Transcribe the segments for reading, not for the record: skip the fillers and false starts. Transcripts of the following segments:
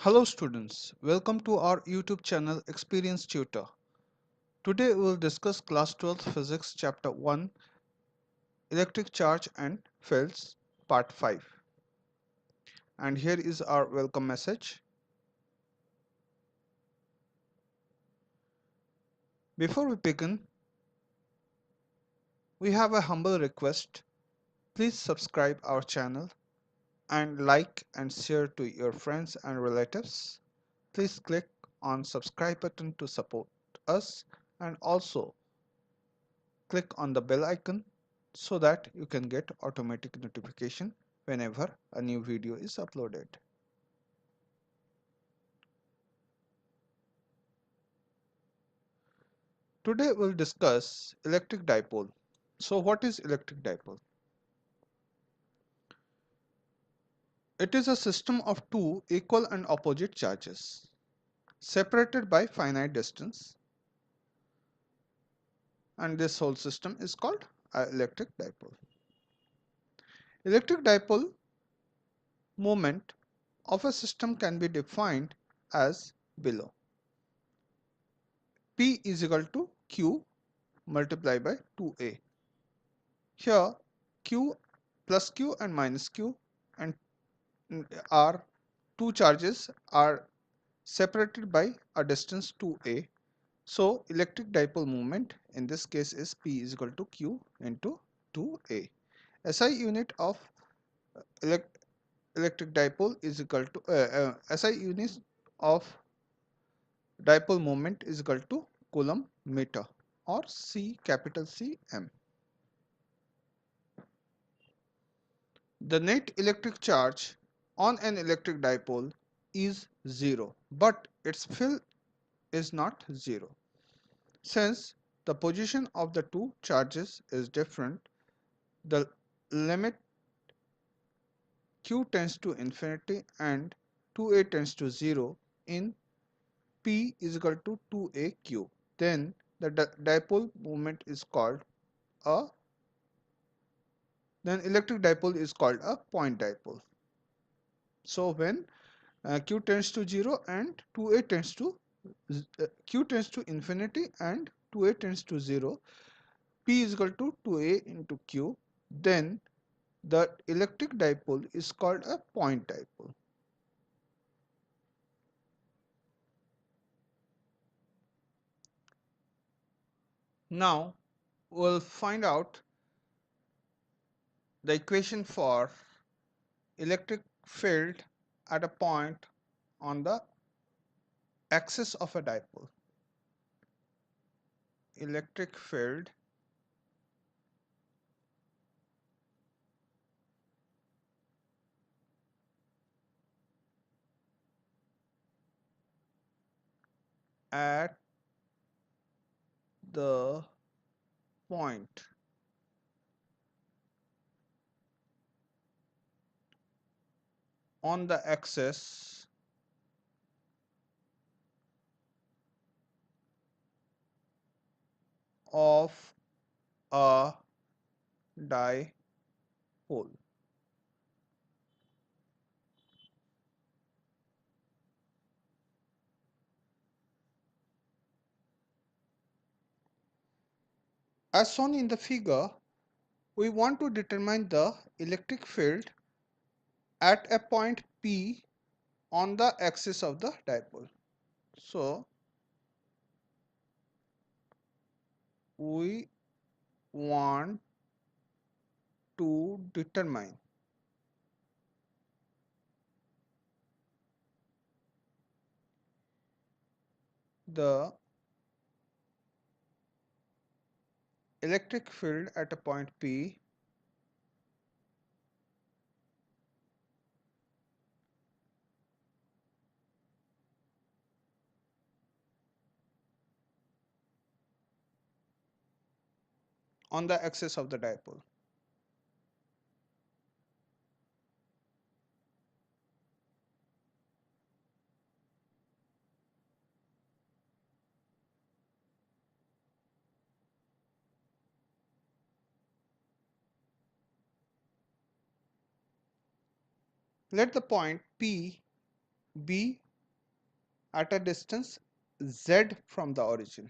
Hello students, welcome to our YouTube channel Experience Tutor. Today we will discuss class 12th physics chapter 1 electric charge and fields part 5. And here is our welcome message. Before we begin, we have a humble request. Please subscribe our channel and like and share to your friends and relatives. Please click on subscribe button to support us and also click on the bell icon so that you can get automatic notification whenever a new video is uploaded. Today we'll discuss electric dipole. So what is electric dipole? It is a system of two equal and opposite charges separated by finite distance, and this whole system is called electric dipole. Electric dipole moment of a system can be defined as below. P is equal to Q multiplied by 2A. Here Q plus Q and minus Q and are two charges are separated by a distance 2A. So electric dipole moment in this case is P is equal to Q into 2A. SI unit of electric dipole is equal to SI unit of dipole moment is equal to coulomb meter or C capital C M. The net electric charge on an electric dipole is 0, but its field is not 0. Since the position of the two charges is different, the limit q tends to infinity and 2a tends to 0 in P is equal to 2aq. Then the dipole moment is called a then electric dipole is called a point dipole. So when q tends to 0 and 2a tends to q tends to infinity and 2a tends to 0, P is equal to 2a into q, then the electric dipole is called a point dipole. Now we'll find out the equation for electric field at a point on the axis of a dipole. Electric field at the point on the axis of a dipole. As shown in the figure, we want to determine the electric field at a point P on the axis of the dipole. So we want to determine the electric field at a point P on the axis of the dipole. Let the point P be at a distance z from the origin.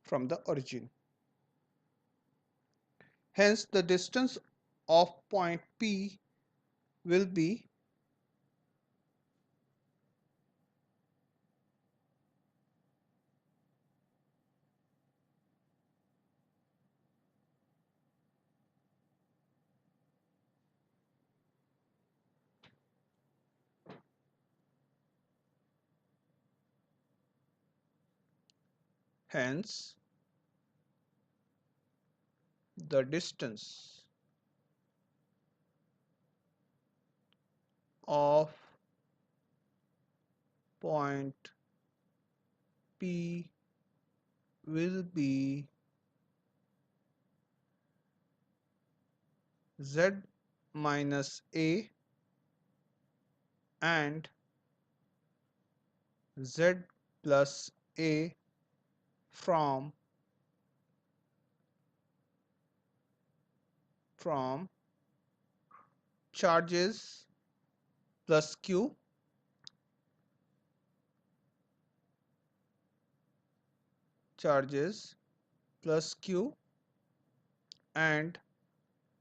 From the origin. Hence, the distance of point P will be hence the distance of point P will be z minus a and z plus a from charges plus q, charges plus q and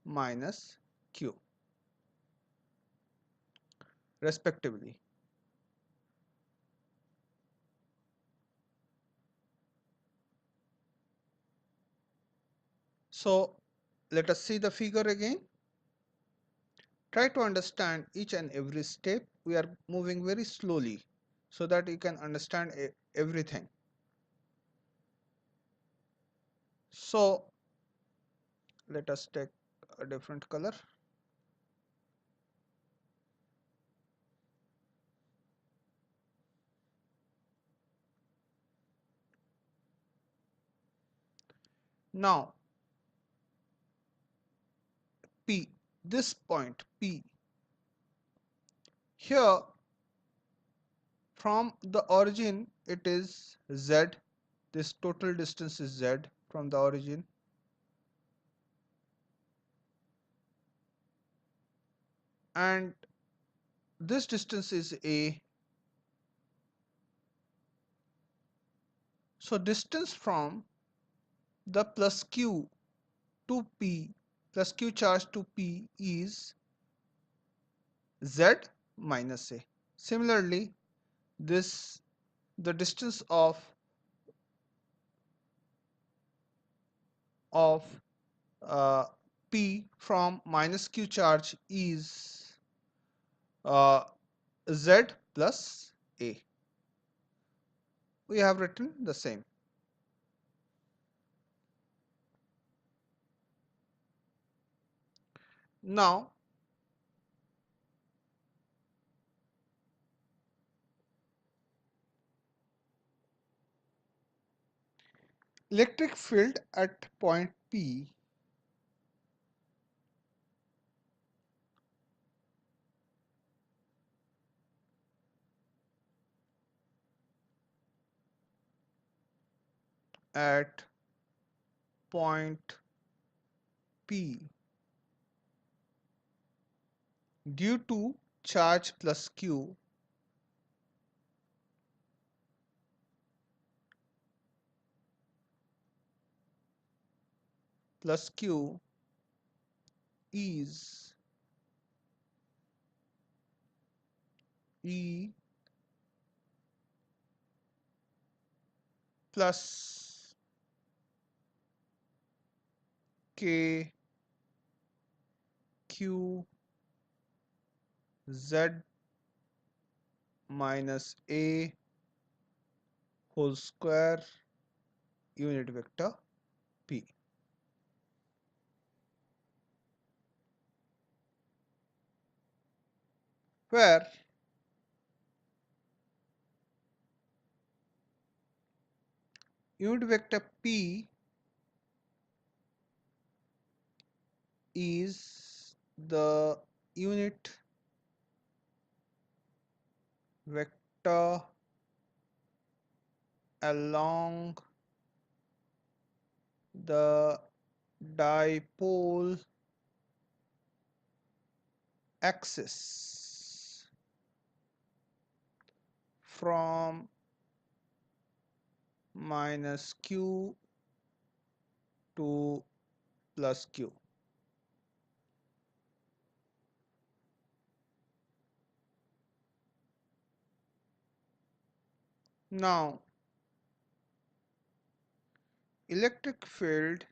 minus q respectively. So let us see the figure again. Try to understand each and every step. We are moving very slowly so that you can understand everything. So let us take a different color. Now P, this point P, here from the origin it is z, this total distance is z from the origin, and this distance is a. So distance from the plus q to P, plus q charge to P is z minus a. Similarly, this the distance of uh, P from minus q charge is z plus a. We have written the same. Now electric field at point P at point P due to charge plus q is E plus k q z minus a whole square unit vector p, where Unit vector P is the unit vector along the dipole axis from minus q to plus q. Now, electric field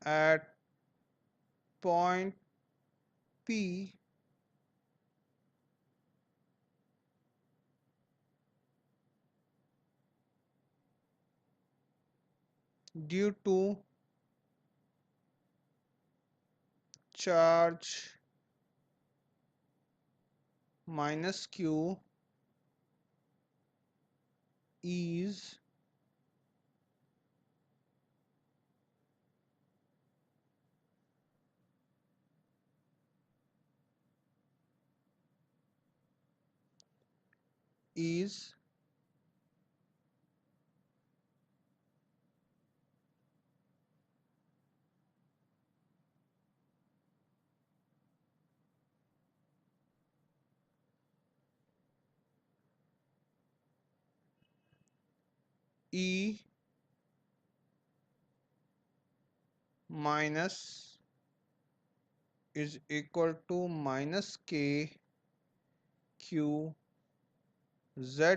at point P due to charge minus q is is E minus is equal to minus k q z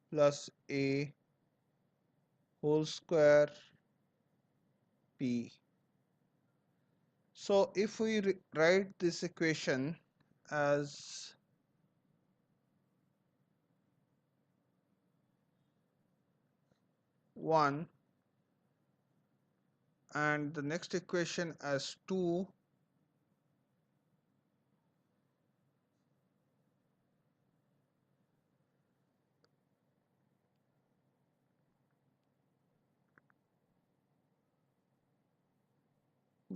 plus a whole square p. So if we write this equation as 1 and the next equation as 2,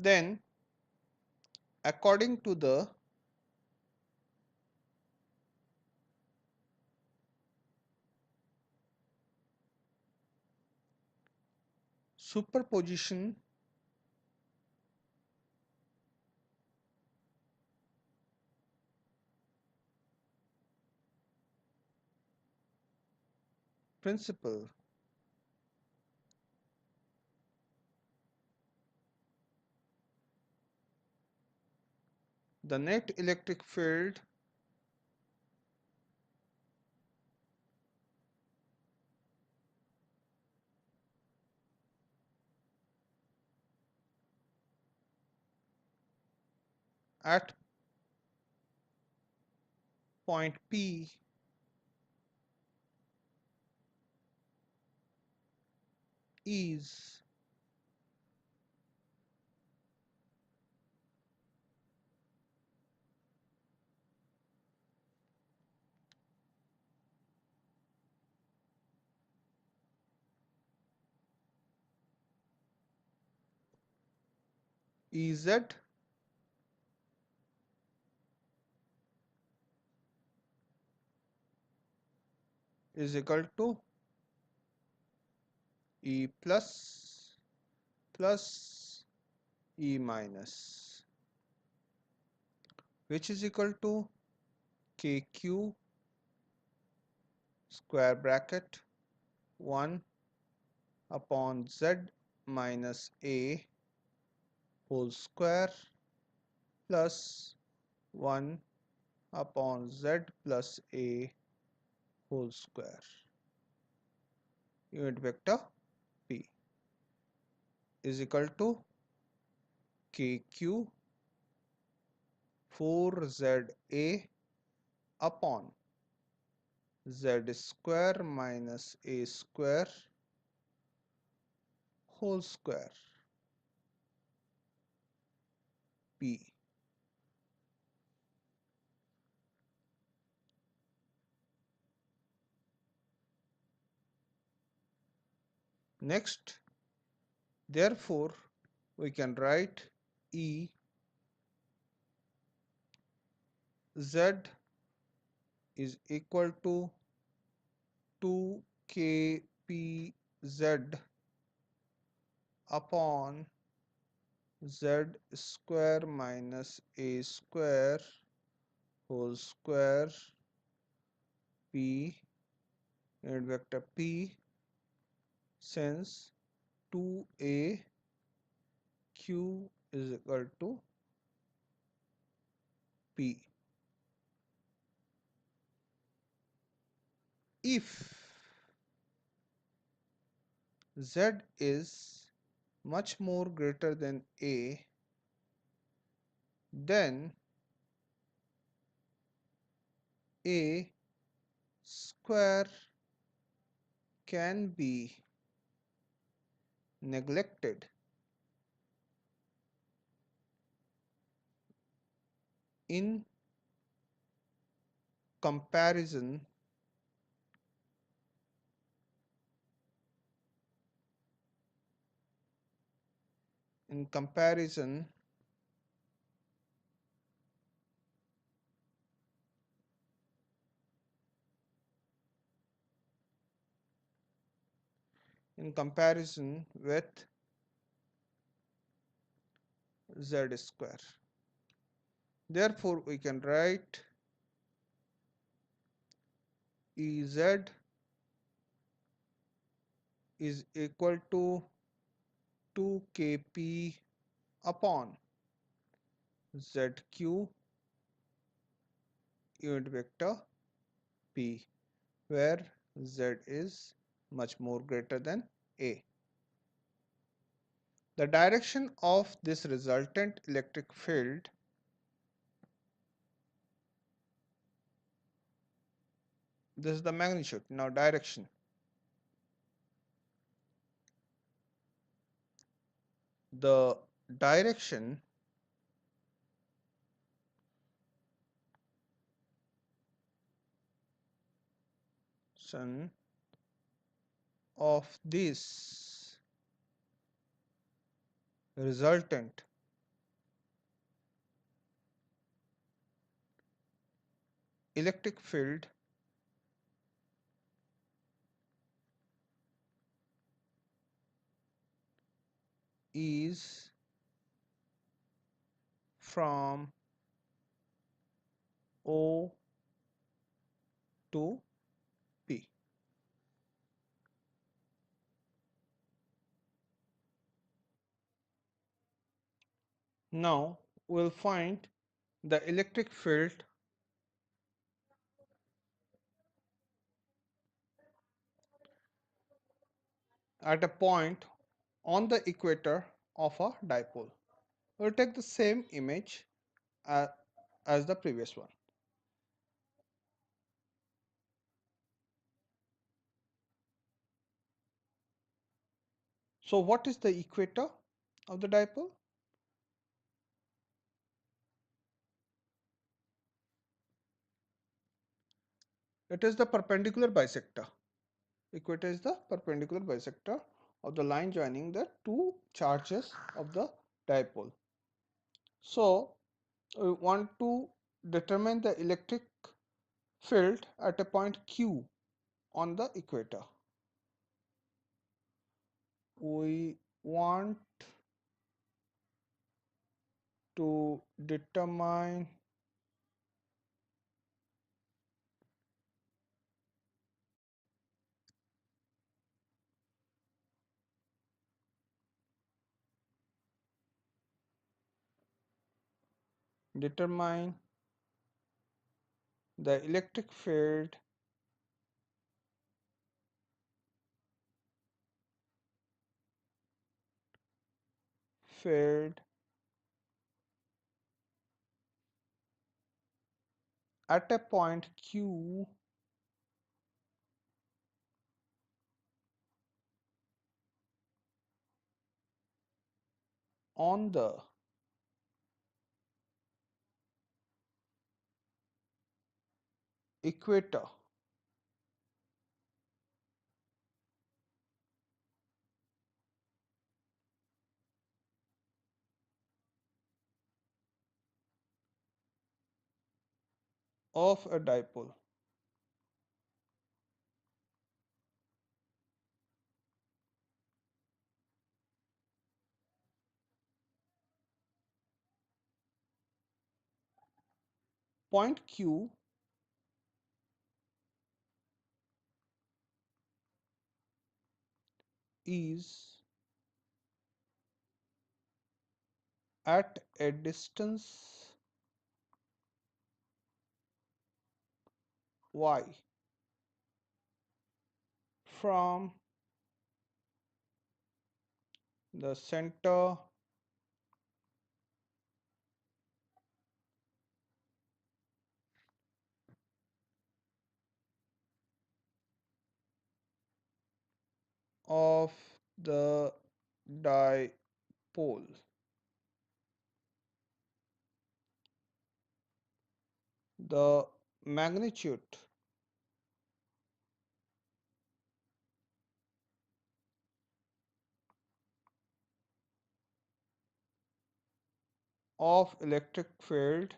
then according to the superposition principle, the net electric field at point P is Ez is equal to E plus E minus, which is equal to kq square bracket 1 upon z minus a whole square plus 1 upon z plus a whole square. Unit vector p is equal to kq 4za upon z square minus a square whole square. P. Next, therefore, we can write E Z is equal to 2kpz upon z square minus a square whole square p unit vector p, since 2a q is equal to p. If z is much more greater than a, then a square can be neglected in comparison in comparison with z square. Therefore, we can write Ez is equal to 2kp upon zq unit vector p, where z is much more greater than a. The direction of this resultant electric field this is the magnitude. Now direction. The direction of this resultant electric field is from O to P. Now we'll find the electric field at a point on the equator of a dipole. We'll take the same image as the previous one. So what is the equator of the dipole? It is the perpendicular bisector. Equator is the perpendicular bisector of the line joining the two charges of the dipole. So we want to determine the electric field at a point Q on the equator. We want to determine the electric field at a point Q on the equator of a dipole. Point Q is at a distance y from the center of the dipole. The magnitude of electric field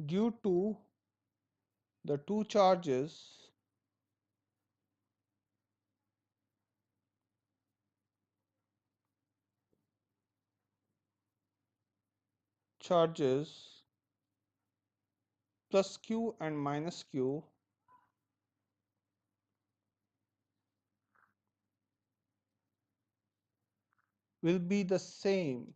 due to the two charges plus q and minus q will be the same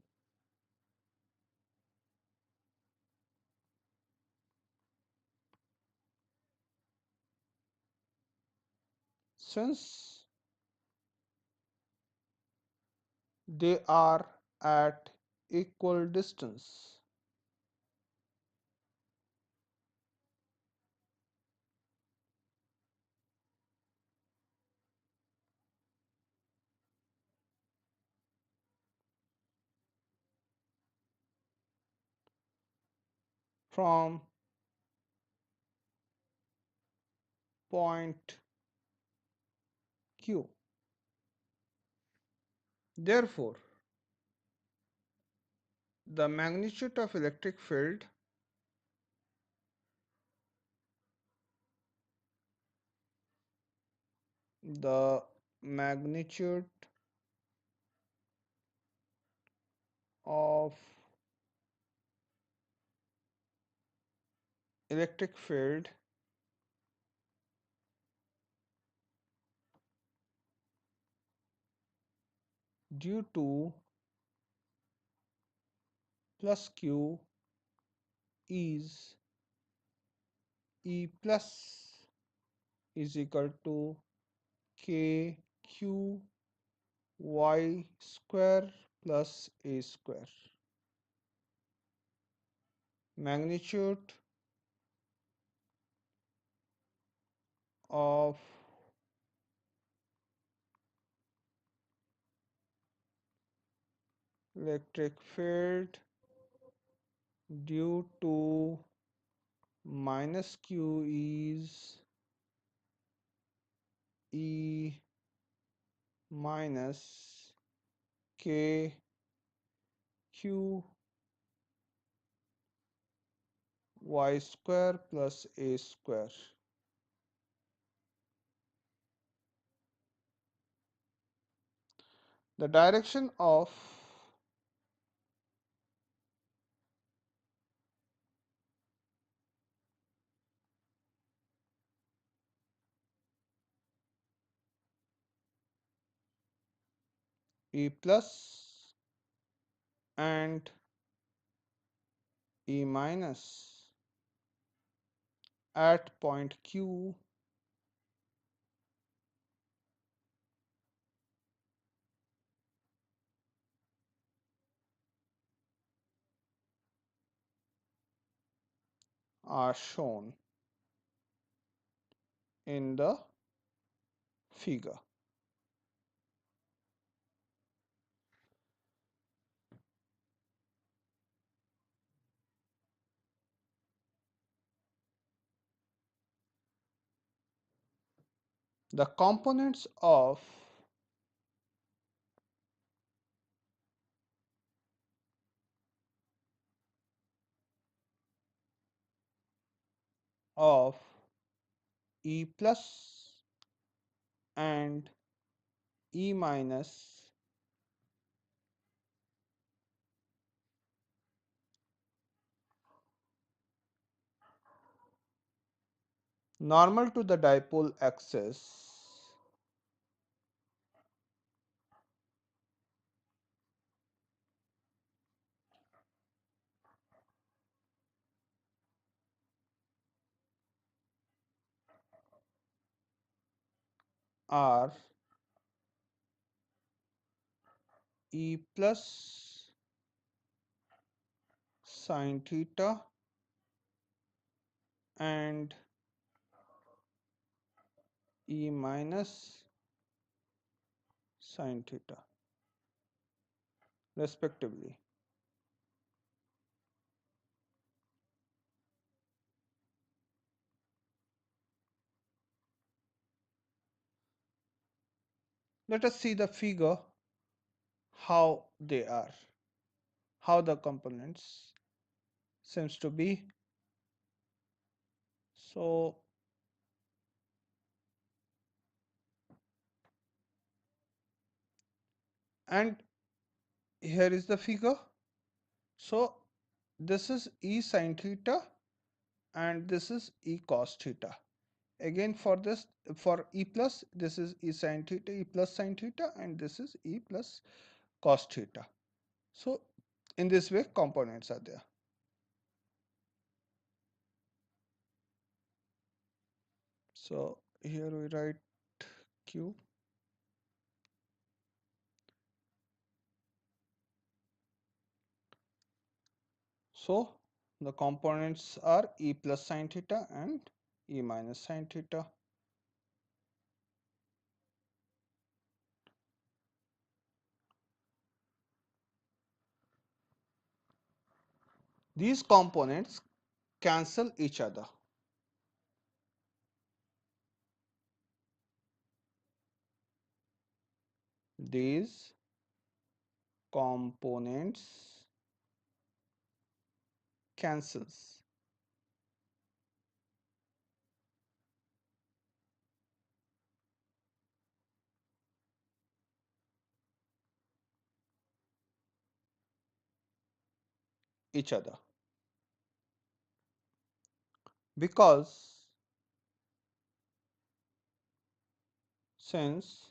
since they are at equal distance from point q. Therefore, the magnitude of electric field the magnitude of electric field due to plus q is E plus is equal to k q y square plus a square. Magnitude of electric field due to minus q is E minus k q y square plus a square. The direction of E plus and E minus at point Q are shown in the figure. The components of E plus and E minus normal to the dipole axis are E plus sine theta and E minus sine theta respectively. Let us see the figure how they are, how the components seems to be. So and here is the figure. So this is E sine theta and this is E cos theta. Again for this, for E plus, this is E sine theta, E plus sine theta, and this is E plus cos theta. So in this way components are there. So here we write Q. So the components are E plus sine theta and E minus sine theta. These components cancel each other. These components cancels each other because since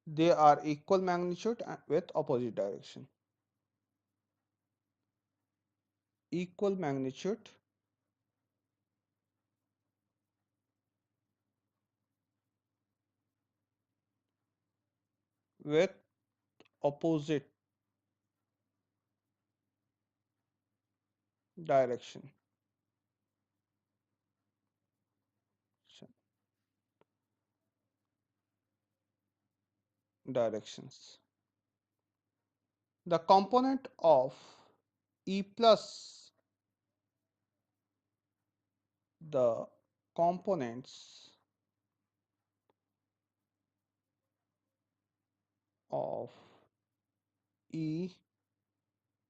they are equal magnitude with opposite direction. Equal magnitude with opposite direction. Directions. The component of E plus, the components of E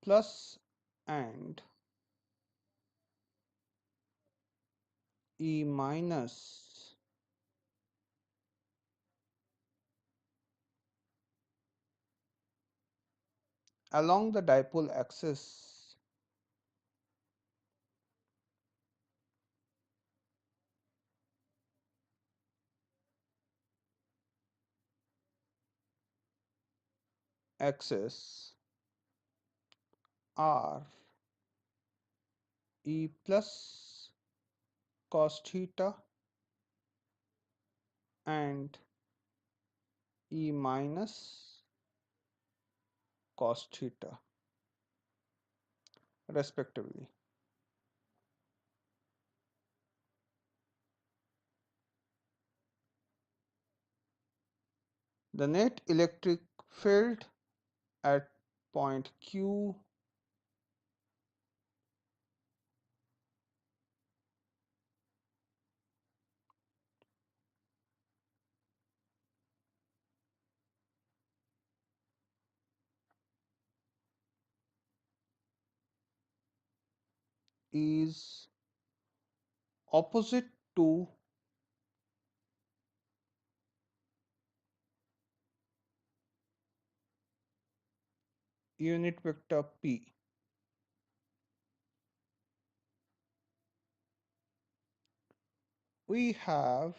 plus and E minus along the dipole axis are E plus cos theta and E minus cos theta respectively. The net electric field at point Q is opposite to unit vector P. We have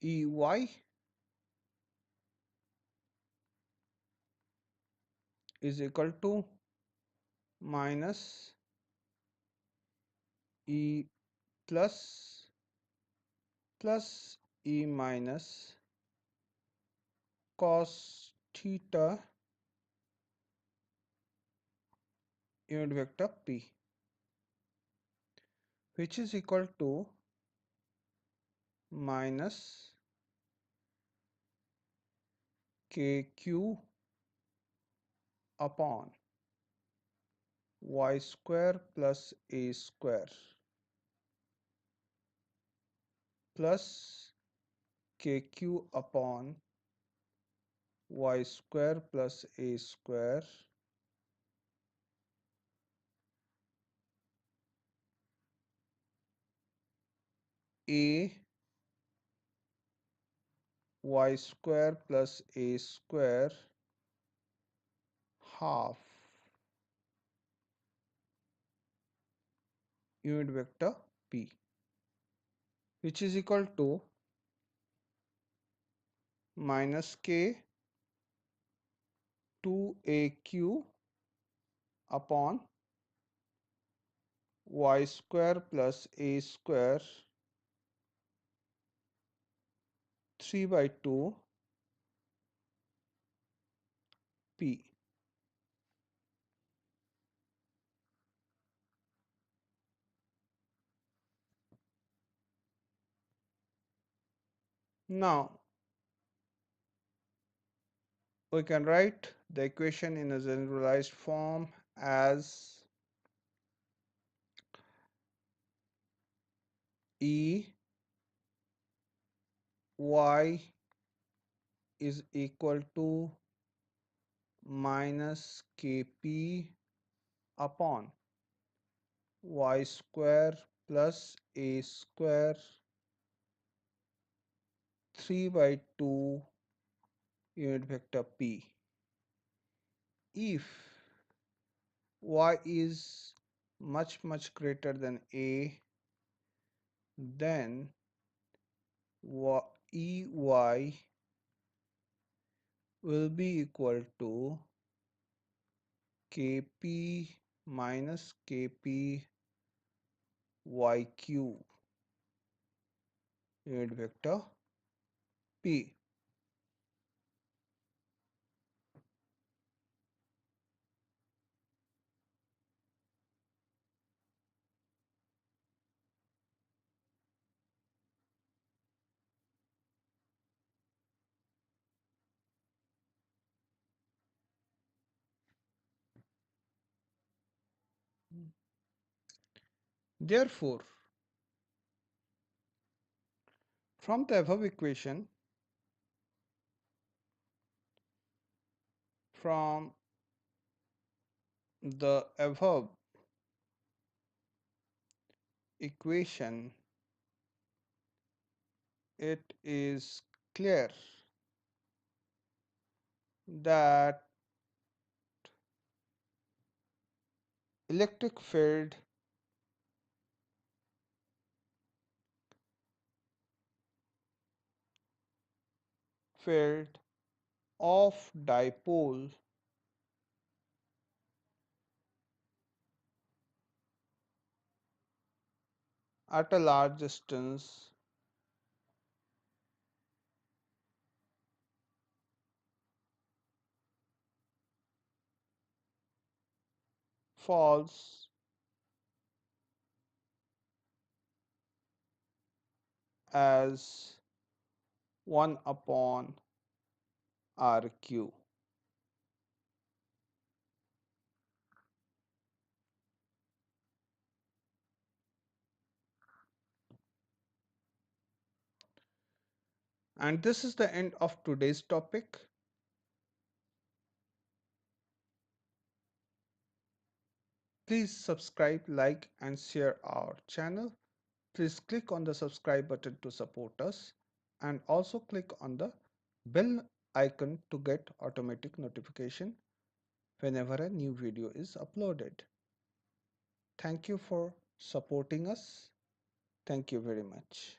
EY is equal to minus E plus E minus cos theta unit vector P, which is equal to minus KQ upon y square plus a square plus KQ upon y square plus a square a y square plus a square half unit vector P, which is equal to minus K 2AQ upon y square plus a square 3 by 2 P. Now we can write the equation in a generalized form as E y is equal to minus Kp upon y square plus a square 3 by 2 unit vector P. If y is much greater than a, then Ey will be equal to Kp minus Kp yq unit vector P. Therefore, from the above equation, from the above equation, it is clear that electric field of dipole at a large distance falls as 1 upon RQ. And this is the end of today's topic. Please subscribe, like, and share our channel. Please click on the subscribe button to support us, and also click on the bell icon to get automatic notification whenever a new video is uploaded. Thank you for supporting us. Thank you very much.